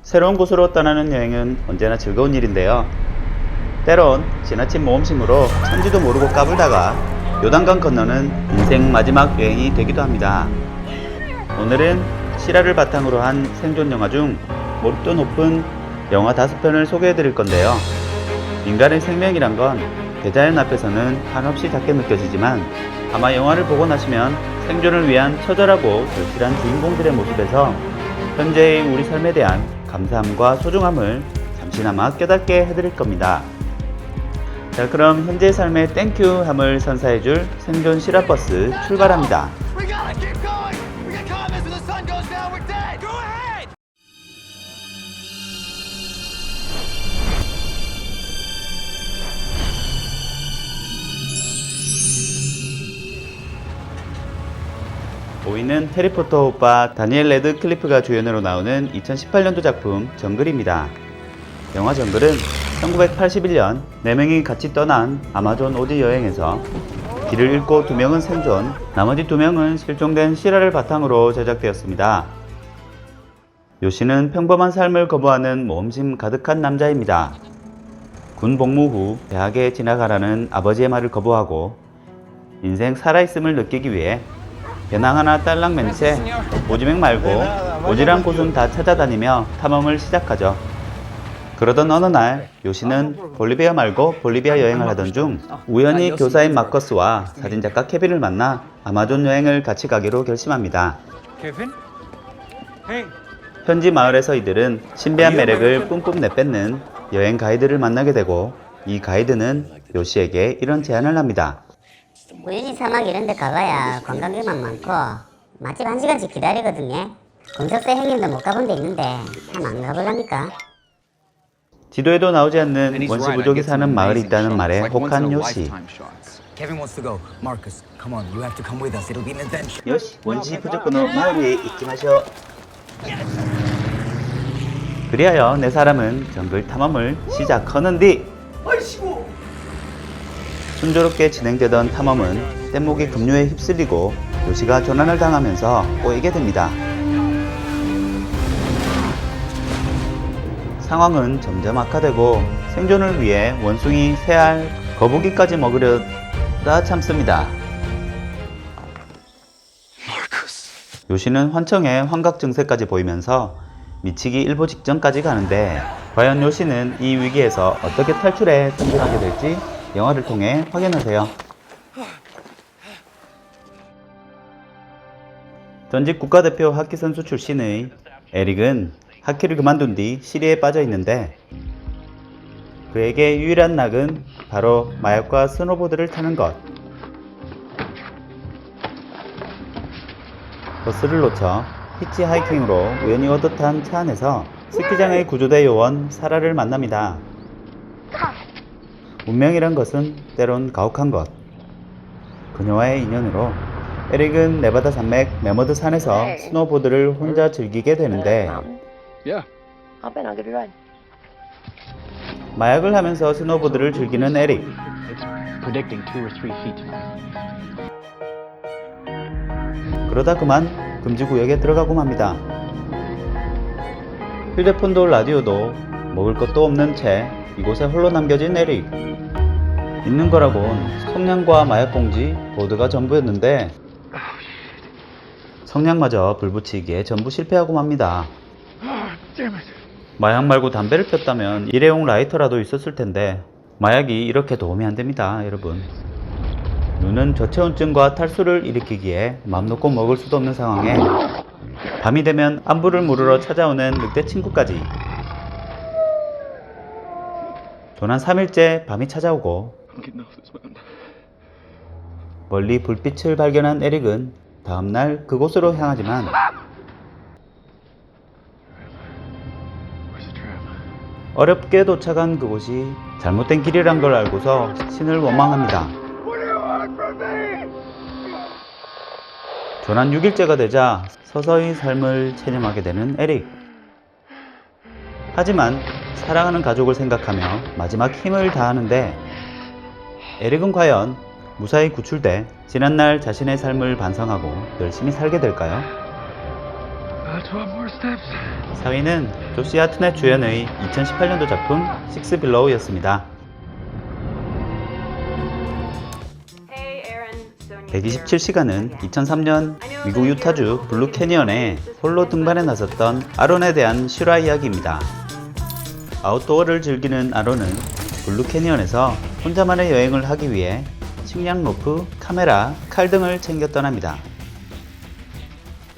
새로운 곳으로 떠나는 여행은 언제나 즐거운 일인데요. 때론 지나친 모험심으로 천지도 모르고 까불다가 요단강 건너는 인생 마지막 여행이 되기도 합니다. 오늘은 실화를 바탕으로 한 생존 영화 중 몰입도 높은 영화 5편을 소개해 드릴 건데요. 인간의 생명이란 건 대자연 앞에서는 한없이 작게 느껴지지만 아마 영화를 보고 나시면 생존을 위한 처절하고 절실한 주인공들의 모습에서 현재의 우리 삶에 대한 감사함과 소중함을 잠시나마 깨닫게 해드릴 겁니다. 자, 그럼 현재의 삶의 땡큐 함을 선사해줄 생존 실화버스 출발합니다. 오이는 해리포터 오빠 다니엘 레드클리프가 주연으로 나오는 2018년도 작품 정글입니다. 영화 정글은 1981년 4명이 같이 떠난 아마존 오지 여행에서 길을 잃고 2명은 생존, 나머지 2명은 실종된 실화를 바탕으로 제작되었습니다. 요시는 평범한 삶을 거부하는 모험심 가득한 남자입니다. 군 복무 후 대학에 진학하라는 아버지의 말을 거부하고 인생 살아있음을 느끼기 위해 배낭 하나 딸랑 맨 채 오지맥 말고 오지란 곳은 다 찾아다니며 탐험을 시작하죠. 그러던 어느 날 요시는 볼리비아 말고 볼리비아 여행을 하던 중 우연히 교사인 마커스와 사진작가 케빈을 만나 아마존 여행을 같이 가기로 결심합니다. 현지 마을에서 이들은 신비한 매력을 뿜뿜 내뱉는 여행 가이드를 만나게 되고 이 가이드는 요시에게 이런 제안을 합니다. 우연히 사막 이런 데 가봐야 관광객만 많고 맛집 1시간씩 기다리거든요. 검색대 형님도 못 가본 데 있는데 참 안 가볼랍니까? 지도에도 나오지 않는 원시 부족이 사는 마을이 있다는 말에 혹한 요시. 요시, 원시 부족은 마을 위에 있지 마셔. 그리하여 네 사람은 정글 탐험을 시작하는디 순조롭게 진행되던 탐험은 뗏목이 급류에 휩쓸리고 요시가 조난을 당하면서 꼬이게 됩니다. 상황은 점점 악화되고 생존을 위해 원숭이, 새알, 거북이까지 먹으려다 참습니다. 요시는 환청에 환각 증세까지 보이면서 미치기 일보 직전까지 가는데 과연 요시는 이 위기에서 어떻게 탈출해 생존하게 될지 영화를 통해 확인하세요. 전직 국가대표 하키 선수 출신의 에릭은 하키를 그만둔 뒤 시리에 빠져 있는데 그에게 유일한 낙은 바로 마약과 스노보드를 타는 것. 버스를 놓쳐 히치하이킹으로 우연히 얻어탄 차 안에서 스키장의 구조대 요원 사라를 만납니다. 운명이란 것은 때론 가혹한 것. 그녀와의 인연으로 에릭은 네바다 산맥 메머드 산에서 스노보드를 혼자 즐기게 되는데 마약을 하면서 스노보드를 즐기는 에릭. 그러다 그만 금지구역에 들어가고 맙니다. 휴대폰도 라디오도 먹을 것도 없는 채 이곳에 홀로 남겨진 에릭. 있는 거라곤 성냥과 마약봉지, 보드가 전부였는데 성냥마저 불붙이기에 전부 실패하고 맙니다. 마약 말고 담배를 폈다면 일회용 라이터라도 있었을 텐데 마약이 이렇게 도움이 안 됩니다, 여러분. 눈은 저체온증과 탈수를 일으키기에 맘 놓고 먹을 수도 없는 상황에 밤이 되면 안부를 물으러 찾아오는 늑대 친구까지. 도난 3일째 밤이 찾아오고 멀리 불빛을 발견한 에릭은 다음날 그곳으로 향하지만 어렵게 도착한 그곳이 잘못된 길이란 걸 알고서 신을 원망합니다. 조난 6일째가 되자 서서히 삶을 체념하게 되는 에릭. 하지만 사랑하는 가족을 생각하며 마지막 힘을 다하는데 에릭은 과연 무사히 구출돼 지난날 자신의 삶을 반성하고 열심히 살게 될까요? 4위는 조시 하트넷 주연의 2018년도 작품 식스 빌로우였습니다. 127시간은 2003년 미국 유타주 블루 캐니언에 홀로 등반에 나섰던 아론에 대한 실화 이야기입니다. 아웃도어를 즐기는 아론은 블루 캐니언에서 혼자만의 여행을 하기 위해 식량 로프, 카메라, 칼 등을 챙겨 떠납니다.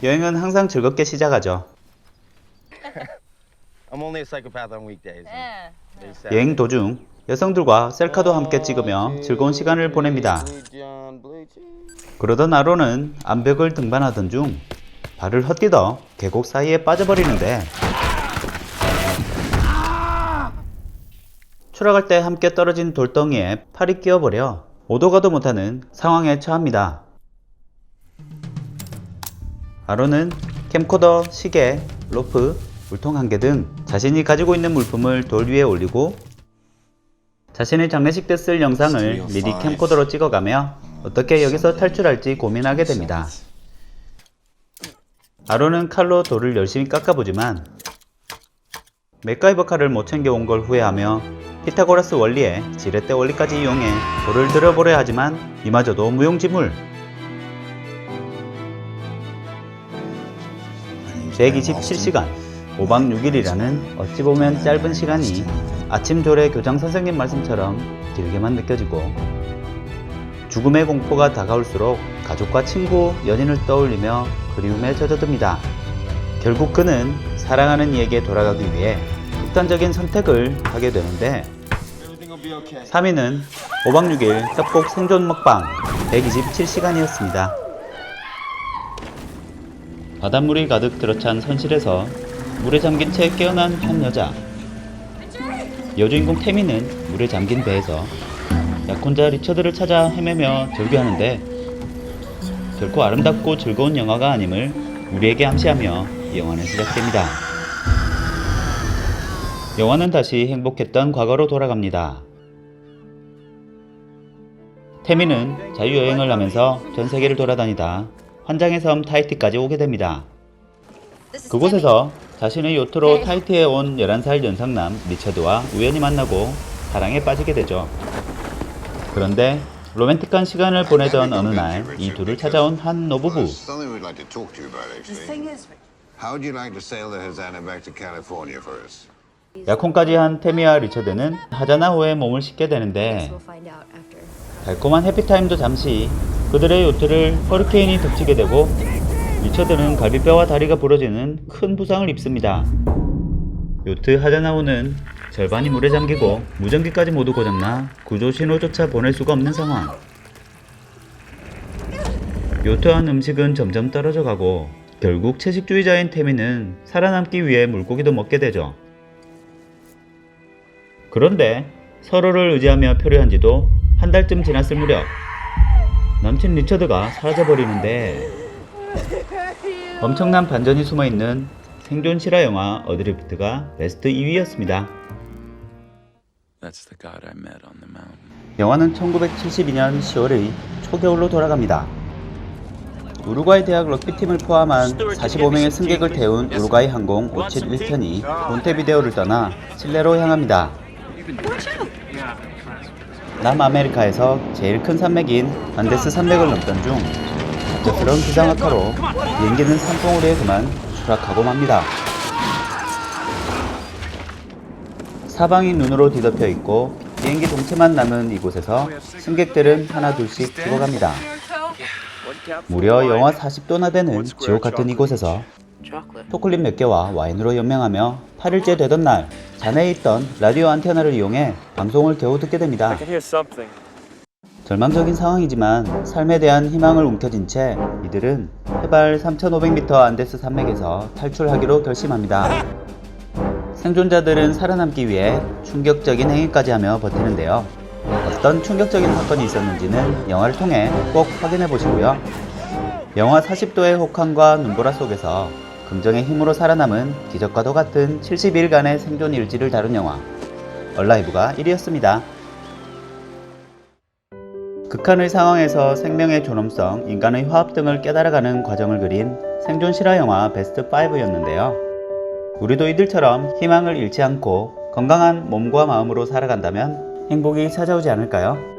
여행은 항상 즐겁게 시작하죠. I'm only a psychopath on weekdays. 여행 도중 여성들과 셀카도 함께 찍으며 즐거운 시간을 보냅니다. 그러던 아론은 암벽을 등반하던 중 발을 헛디뎌 계곡 사이에 빠져버리는데 추락할 때 함께 떨어진 돌덩이에 팔이 끼어버려 오도 가도 못하는 상황에 처합니다. 아론은 캠코더, 시계, 로프, 물통 1개 등 자신이 가지고 있는 물품을 돌 위에 올리고 자신의 장례식 때 쓸 영상을 미리 캠코더로 찍어가며 어떻게 여기서 탈출할지 고민하게 됩니다. 아론은 칼로 돌을 열심히 깎아보지만 맥가이버 칼을 못 챙겨온 걸 후회하며 피타고라스 원리에 지렛대 원리까지 이용해 돌을 들어보려 하지만 이마저도 무용지물. 127시간 5박 6일이라는 어찌 보면 짧은 시간이 아침 조례 교장 선생님 말씀처럼 길게만 느껴지고 죽음의 공포가 다가올수록 가족과 친구, 연인을 떠올리며 그리움에 젖어듭니다. 결국 그는 사랑하는 이에게 돌아가기 위해 극단적인 선택을 하게 되는데 3위는 5박 6일 협곡 생존 먹방 127시간이었습니다. 바닷물이 가득 들어찬 선실에서 물에 잠긴 채 깨어난 한 여자. 여주인공 태미는 물에 잠긴 배에서 약혼자 리처드를 찾아 헤매며 절규하는데 결코 아름답고 즐거운 영화가 아님을 우리에게 암시하며 영화는 시작됩니다. 영화는 다시 행복했던 과거로 돌아갑니다. 태미는 자유여행을 하면서 전 세계를 돌아다니다 환장의 섬 타히티까지 오게 됩니다. 그곳에서 자신의 요트로 타히티에 온 11살 연상남 리처드와 우연히 만나고 사랑에 빠지게 되죠. 그런데 로맨틱한 시간을 보내던 어느 날 이 둘을 찾아온 한 노부부. Something we'd like to talk to you about, actually. How would you like to sail the Hosanna back to California for us? 약혼까지 한 태미와 리처드는 하자나호에 몸을 싣게 되는데 달콤한 해피타임도 잠시 그들의 요트를 허리케인이 덮치게 되고 리처드는 갈비뼈와 다리가 부러지는 큰 부상을 입습니다. 요트 하자나호는 절반이 물에 잠기고 무전기까지 모두 고장나 구조 신호조차 보낼 수가 없는 상황. 요트 안 음식은 점점 떨어져 가고 결국 채식주의자인 태미는 살아남기 위해 물고기도 먹게 되죠. 그런데 서로를 의지하며 표류한 지도 한 달쯤 지났을 무렵 남친 리처드가 사라져버리는데 엄청난 반전이 숨어있는 생존 실화 영화 어드리프트가 베스트 2위였습니다. 영화는 1972년 10월의 초겨울로 돌아갑니다. 우루과이 대학 럭비팀을 포함한 45명의 승객을 태운 우루과이 항공 57 1편이 몬테비데오를 떠나 칠레로 향합니다. 남아메리카에서 제일 큰 산맥인 안데스 산맥을 넘던 중 갑작스러운 기상악화로 비행기는 산봉우리에 그만 추락하고 맙니다. 사방이 눈으로 뒤덮여 있고 비행기 동체만 남은 이곳에서 승객들은 하나 둘씩 죽어갑니다. 무려 영하 40도나 되는 지옥 같은 이곳에서 초콜릿 몇 개와 와인으로 연명하며 8일째 되던 날 잔해에 있던 라디오 안테나를 이용해 방송을 겨우 듣게 됩니다. 절망적인 상황이지만 삶에 대한 희망을 움켜쥔 채 이들은 해발 3,500m 안데스 산맥에서 탈출하기로 결심합니다. 생존자들은 살아남기 위해 충격적인 행위까지 하며 버티는데요. 어떤 충격적인 사건이 있었는지는 영화를 통해 꼭 확인해 보시고요. 영하 40도의 혹한과 눈보라 속에서 긍정의 힘으로 살아남은 기적과도 같은 70일간의 생존 일지를 다룬 영화 얼라이브가 1위였습니다. 극한의 상황에서 생명의 존엄성, 인간의 화합 등을 깨달아가는 과정을 그린 생존 실화 영화 베스트 5였는데요. 우리도 이들처럼 희망을 잃지 않고 건강한 몸과 마음으로 살아간다면 행복이 찾아오지 않을까요?